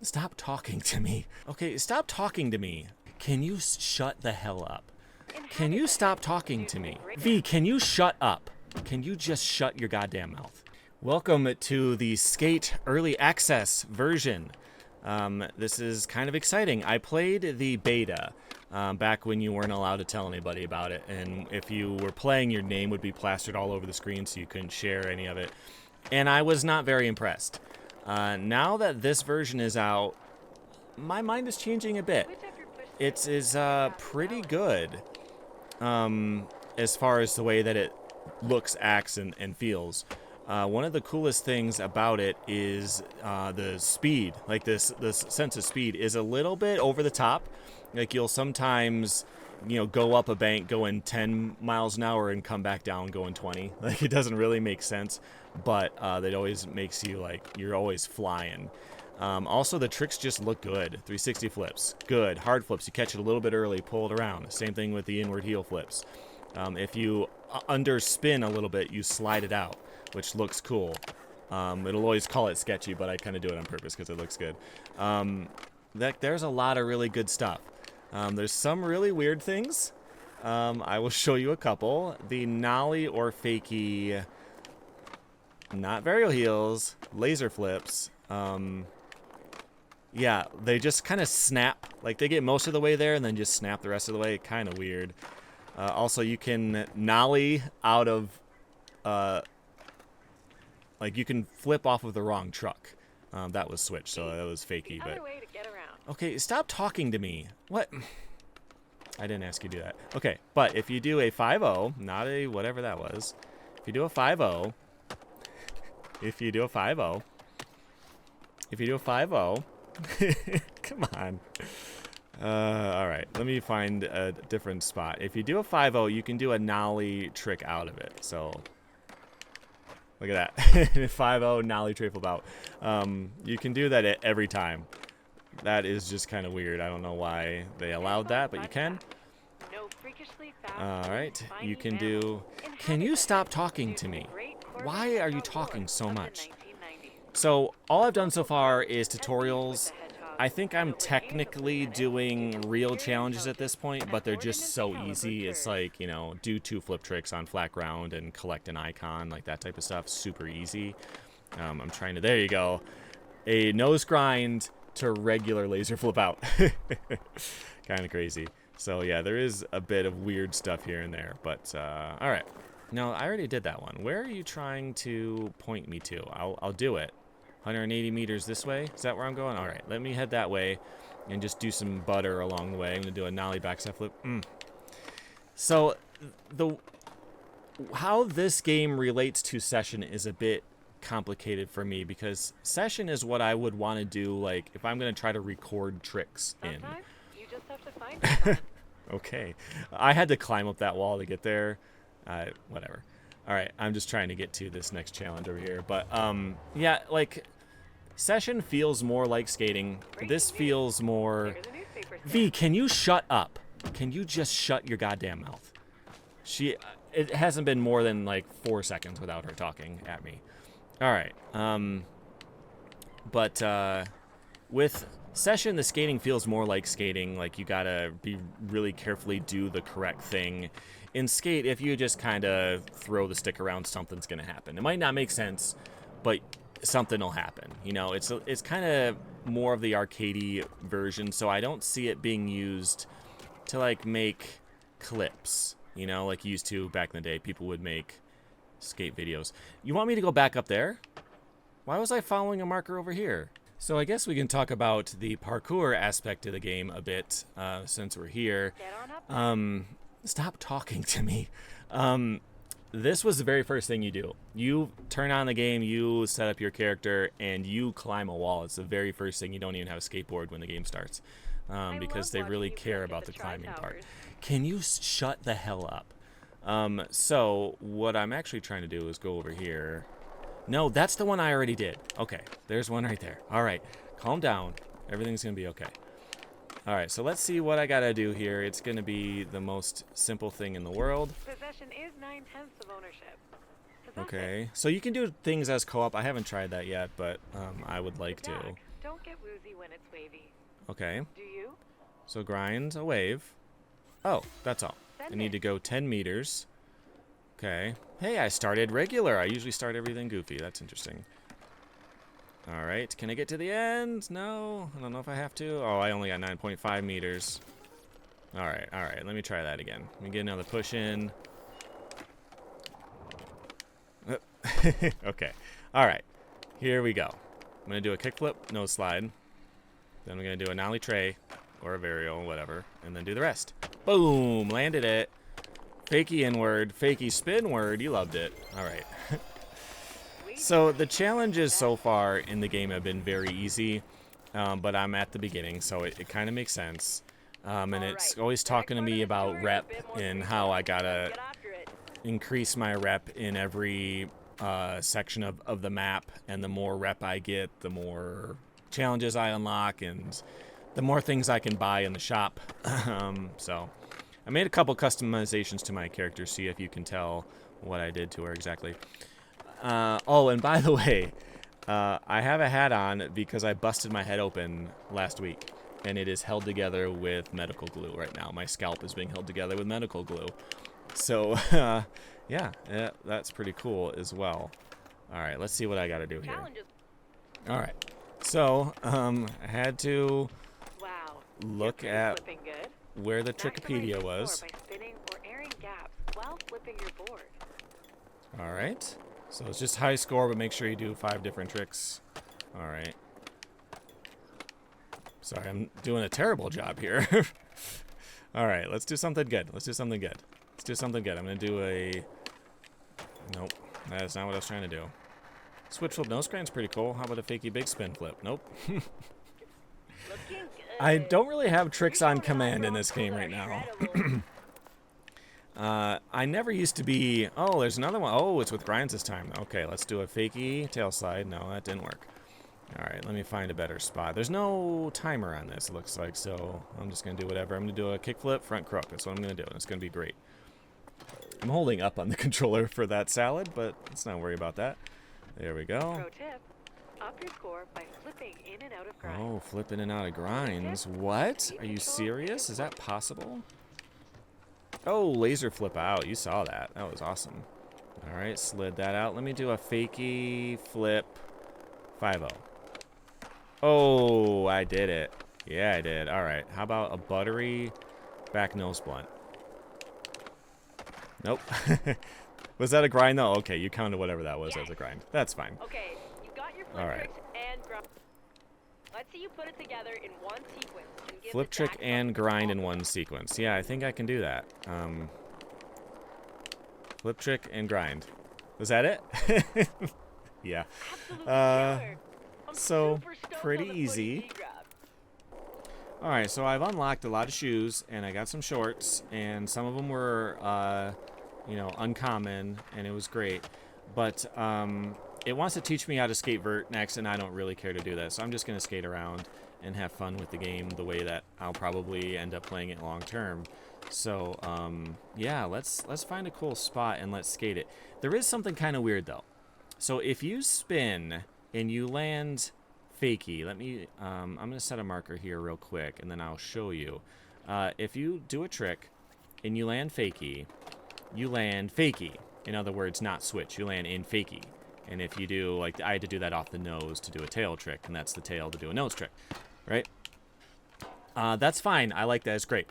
Stop talking to me. Okay, stop talking to me. Can you shut the hell up? Can you stop talking to me? V, can you shut up? Can you just shut your goddamn mouth? Welcome to the Skate Early Access version. This is kind of exciting. I played the beta back when you weren't allowed to tell anybody about it, and if you were playing, your name would be plastered all over the screen so you couldn't share any of it. And I was not very impressed. Now that this version is out, my mind is changing a bit. It is pretty good as far as the way that it looks, acts, and feels. One of the coolest things about it is the speed. Like this sense of speed is a little bit over the top. Like you'll sometimes, go up a bank going 10 miles an hour and come back down going 20. Like it doesn't really make sense, but that always makes you like you're always flying. Also, the tricks just look good. 360 flips, good. Hard flips, you catch it a little bit early, pull it around. Same thing with the inward heel flips. If you underspin a little bit, you slide it out, which looks cool. It'll always call it sketchy, but I kind of do it on purpose because it looks good. There's a lot of really good stuff. There's some really weird things. I will show you a couple. The nollie or fakie, not varial heels, laser flips. Yeah, they just kind of snap. Like they get most of the way there and then just snap the rest of the way. Kind of weird. Also, you can nollie out of, like you can flip off of the wrong truck. That was switch, so that was fakey. But okay, stop talking to me. What? I didn't ask you to do that. Okay, but if you do a 5-0, not a whatever that was. If you do a 5-0, if you do a 5-0, come on. All right, let me find a different spot. If you do a 5-0, you can do a nollie trick out of it. So look at that. 5-0 nollie trick flip out. You can do that every time. That is just kind of weird. I don't know why they allowed that, but you can. All right, you can do... Can you stop talking to me? Why are you talking so much? So all I've done so far is tutorials. I think I'm technically doing real challenges at this point, but they're just so easy. It's like, do 2 flip tricks on flat ground and collect an icon, like that type of stuff. Super easy. I'm trying to... There you go. A nose grind to regular laser flip out. Kind of crazy. So yeah, there is a bit of weird stuff here and there, but all right. No, I already did that one. Where are you trying to point me to? I'll do it. 180 meters this way. Is that where I'm going? All right, let me head that way and just do some butter along the way. I'm gonna do a nollie backside flip. So how this game relates to session is a bit complicated for me because session is what I would want to do like if I'm going to try to record tricks in. You just have to find Okay, I had to climb up that wall to get there. Whatever. All right, I'm just trying to get to this next challenge over here, but yeah, like session feels more like skating. This feels more... V, can you shut up? Can you just shut your goddamn mouth? It hasn't been more than like 4 seconds without her talking at me. All right, but with session, the skating feels more like skating. Like you gotta be really carefully do the correct thing. In skate, if you just kind of throw the stick around, something's gonna happen. It might not make sense, but something will happen. It's kind of more of the arcadey version, so I don't see it being used to like make clips. Like used to back in the day, people would make skate videos. You want me to go back up there? Why was I following a marker over here? So I guess we can talk about the parkour aspect of the game a bit since we're here. Stop talking to me. This was the very first thing you do. You turn on the game, you set up your character, and you climb a wall. It's the very first thing. You don't even have a skateboard when the game starts because they really care about the climbing part. Can you shut the hell up? So what I'm actually trying to do is go over here. No, that's the one I already did. Okay, there's one right there. All right, calm down. Everything's gonna be okay. All right, so let's see what I gotta do here. It's gonna be the most simple thing in the world. Possession is 9/10 of ownership. Okay, so you can do things as co-op. I haven't tried that yet, but I would like to. Don't get woozy when it's wavy. Okay. Do you? So grind a wave. Oh, that's all. Send I need it. to go 10 meters. Okay. Hey, I started regular. I usually start everything goofy. That's interesting. All right. Can I get to the end? No. I don't know if I have to. Oh, I only got 9.5 meters. All right. All right. Let me try that again. Let me get another push in. Okay. All right. Here we go. I'm going to do a kickflip, nose slide. Then I'm going to do a nollie tray or a varial, whatever, and then do the rest. Boom! Landed it. Fakey inward, fakey spinward. You loved it. All right. So the challenges so far in the game have been very easy, but I'm at the beginning, so it kind of makes sense. And it's always talking to me about rep and how I got to increase my rep in every section of the map, and the more rep I get, the more challenges I unlock, and the more things I can buy in the shop. So I made a couple customizations to my character, see if you can tell what I did to her exactly. Oh, and by the way, I have a hat on because I busted my head open last week, and it is held together with medical glue right now. My scalp is being held together with medical glue. So, yeah, that's pretty cool as well. All right, let's see what I got to do here. All right, so I had to look at where the Trickopedia was. By spinning or airing gaps while flipping your board. All right, so it's just high score, but make sure you do 5 different tricks. All right. Sorry, I'm doing a terrible job here. All right, let's do something good. Let's do something good. Let's do something good. I'm going to do a... Nope, that's not what I was trying to do. Switch flip nose grind's pretty cool. How about a fakey big spin flip? Nope. I don't really have tricks on command in this game right now. I never used to be... Oh, there's another one. Oh, it's with grinds this time. Okay, let's do a fakey tail slide. No, that didn't work. All right, let me find a better spot. There's no timer on this, it looks like, so I'm just going to do whatever. I'm going to do a kickflip, front crook. That's what I'm going to do, and it's going to be great. I'm holding up on the controller for that salad, but let's not worry about that. There we go. Pro tip, up your score by flipping in and out of grinds. Oh, flipping in and out of grinds. What? Are you serious? Is that possible? Oh, laser flip out. You saw that. That was awesome. All right, slid that out. Let me do a fakey flip 5-0. Oh, I did it. Yeah, I did. All right. How about a buttery back nose blunt? Nope. Was that a grind, though? Okay, you counted whatever that was as a grind. That's fine. Okay, you got your flip tricks and grind. Let's see you put it together in one sequence. And give Flip the trick jack and something to grind in follow. one sequence. Yeah, I think I can do that. Flip trick and grind. Was that it? Yeah. Absolutely killer. I'm So, super stoked pretty on the footage easy. you grabbed. Alright, so I've unlocked a lot of shoes, and I got some shorts, and some of them were, you know, uncommon, and it was great. But it wants to teach me how to skate vert next, and I don't really care to do that. So I'm just going to skate around and have fun with the game the way that I'll probably end up playing it long term. So, yeah, let's find a cool spot and let's skate it. There is something kind of weird, though. So if you spin and you land fakey, let me, I'm going to set a marker here real quick, and then I'll show you. If you do a trick and you land fakey, you land fakey. In other words, not switch. You land in fakey. And if you do, like, I had to do that off the nose to do a tail trick, and that's the tail to do a nose trick, right? That's fine. I like that. It's great.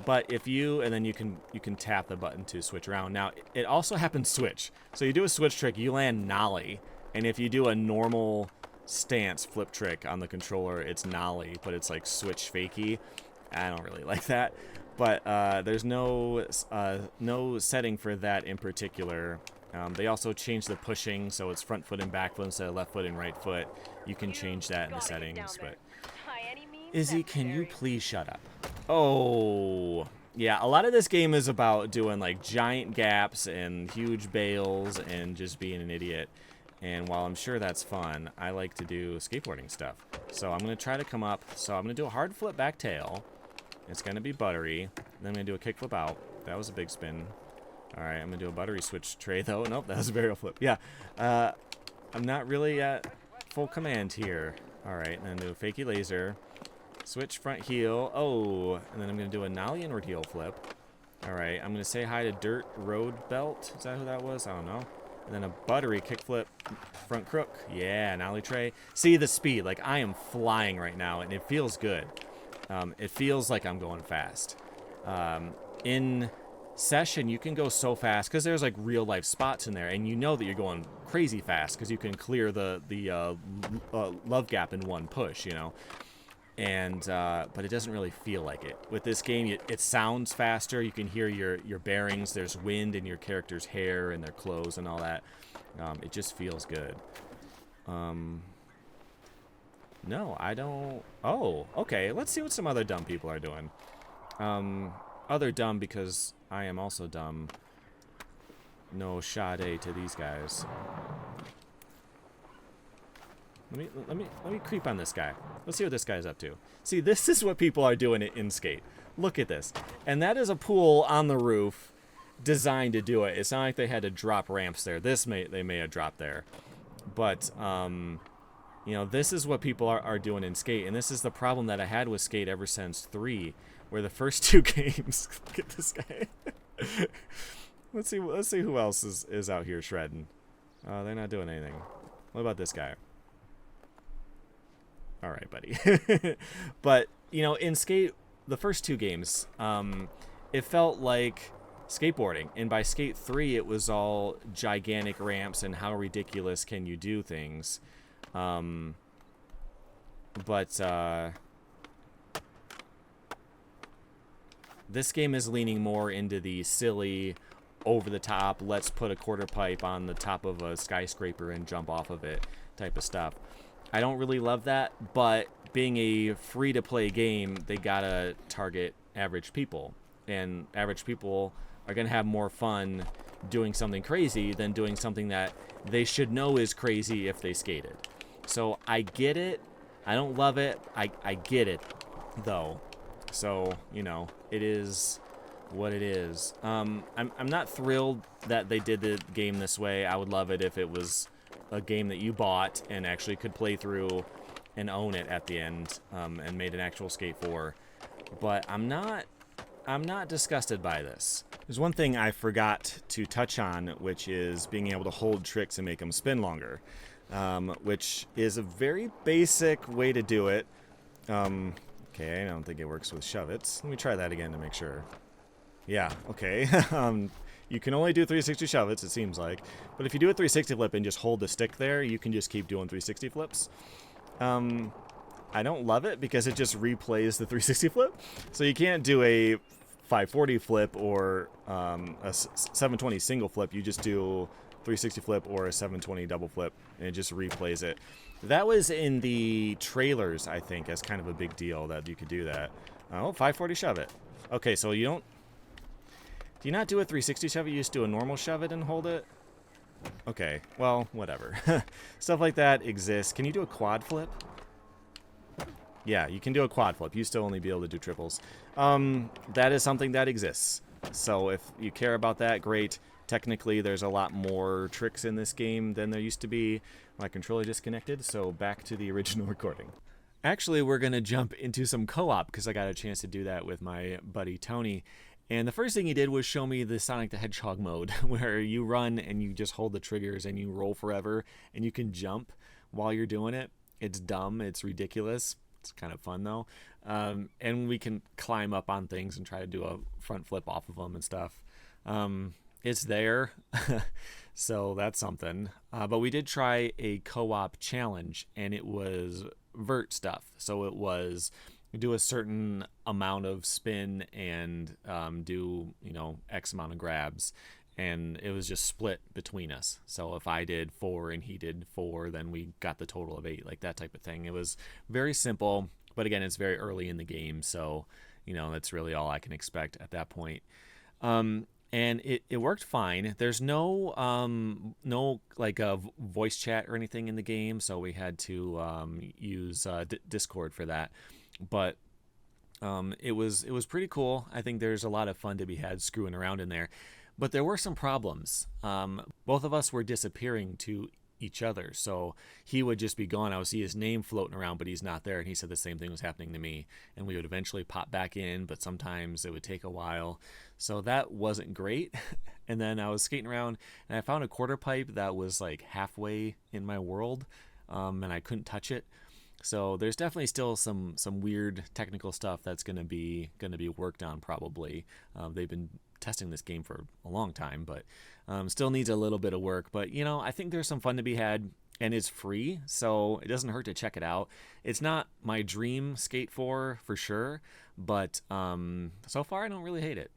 But if you, and then you can tap the button to switch around. Now, it also happens switch. So you do a switch trick, you land nollie. And if you do a normal stance flip trick on the controller, it's nollie, but it's like switch fakey. I don't really like that. But there's no setting for that in particular. They also changed the pushing, so it's front foot and back foot instead of left foot and right foot. You can change that in the settings, but... By any means Izzy, can you necessary. please shut up? Oh, yeah, a lot of this game is about doing, like, giant gaps and huge bails and just being an idiot. And while I'm sure that's fun, I like to do skateboarding stuff. So I'm going to try to come up. So I'm going to do a hard flip back tail. It's going to be buttery. Then I'm going to do a kick flip out. That was a big spin. All right, I'm going to do a buttery switch tray, though. Nope, that was a varial flip. Yeah, I'm not really at full command here. All right, and then do a fakie laser. Switch front heel. Oh, and then I'm going to do a nollie inward heel flip. All right, I'm going to say hi to Dirt Road Belt. Is that who that was? I don't know. And then a buttery kickflip front crook. Yeah, nollie tray. See the speed. Like, I am flying right now, and it feels good. It feels like I'm going fast. In session, you can go so fast because there's like real life spots in there, and you know that you're going crazy fast because you can clear the love gap in one push, you know. And but it doesn't really feel like it. With this game, it sounds faster. You can hear your bearings. There's wind in your character's hair and their clothes and all that. It just feels good. No, I don't. Oh, okay. Let's see what some other dumb people are doing. Other dumb because I am also dumb. No Sade to these guys. Let me creep on this guy. Let's see what this guy's up to. See, this is what people are doing in Skate. Look at this. And that is a pool on the roof designed to do it. It's not like they had to drop ramps there. They may have dropped there. But you know, this is what people are doing in Skate, and this is the problem that I had with Skate ever since 3, where the first 2 games. Look at this guy. Let's see who else is out here shredding. They're not doing anything. What about this guy? All right, buddy. But, you know, in Skate, the first 2 games, it felt like skateboarding. And by Skate 3, it was all gigantic ramps and how ridiculous can you do things. This game is leaning more into the silly, over-the-top, let's put a quarter pipe on the top of a skyscraper and jump off of it type of stuff. I don't really love that, but being a free-to-play game, they gotta target average people. And average people are gonna have more fun doing something crazy than doing something that they should know is crazy if they skated. So I get it. I don't love it. I get it, though. So, you know, it is what it is. I'm not thrilled that they did the game this way. I would love it if it was a game that you bought and actually could play through and own it at the end, and made an actual Skate 4. But I'm not disgusted by this. There's one thing I forgot to touch on, which is being able to hold tricks and make them spin longer, which is a very basic way to do it. Okay, I don't think it works with shove-its. Let me try that again to make sure. Yeah, okay. You can only do 360 shove-its, it seems like. But if you do a 360 flip and just hold the stick there, you can just keep doing 360 flips. I don't love it because it just replays the 360 flip. So you can't do a 540 flip or a 720 single flip. You just do 360 flip or a 720 double flip, and it just replays it. That was in the trailers, I think, as kind of a big deal that you could do that. Oh, 540 shove it. Okay, so you don't... Do you not do a 360 shove it? You just do a normal shove it and hold it? Okay, well, whatever. Stuff like that exists. Can you do a quad flip? Yeah, you can do a quad flip. You still only be able to do triples. That is something that exists. So if you care about that, great. Technically, there's a lot more tricks in this game than there used to be. My controller disconnected, so back to the original recording. Actually, we're going to jump into some co-op because I got a chance to do that with my buddy Tony. And the first thing he did was show me the Sonic the Hedgehog mode, where you run and you just hold the triggers and you roll forever, and you can jump while you're doing it. It's dumb. It's ridiculous. It's kind of fun, though. And we can climb up on things and try to do a front flip off of them and stuff. It's there, so that's something. But we did try a co-op challenge, and it was vert stuff. So it was do a certain amount of spin and do, you know, X amount of grabs. And it was just split between us. So if I did 4 and he did 4, then we got the total of 8, like that type of thing. It was very simple, but again, it's very early in the game. So, you know, that's really all I can expect at that point. And it worked fine. There's no like a voice chat or anything in the game, so we had to use Discord for that. But it was pretty cool. I think there's a lot of fun to be had screwing around in there. But there were some problems. Both of us were disappearing to each other. So he would just be gone. I would see his name floating around, but he's not there. And he said the same thing was happening to me. And we would eventually pop back in, but sometimes it would take a while. So that wasn't great. And then I was skating around and I found a quarter pipe that was like halfway in my world, and I couldn't touch it. So there's definitely still some weird technical stuff that's gonna be worked on probably. They've been testing this game for a long time, but still needs a little bit of work. But you know, I think there's some fun to be had, and it's free, so it doesn't hurt to check it out. It's not my dream skate for sure, but so far I don't really hate it.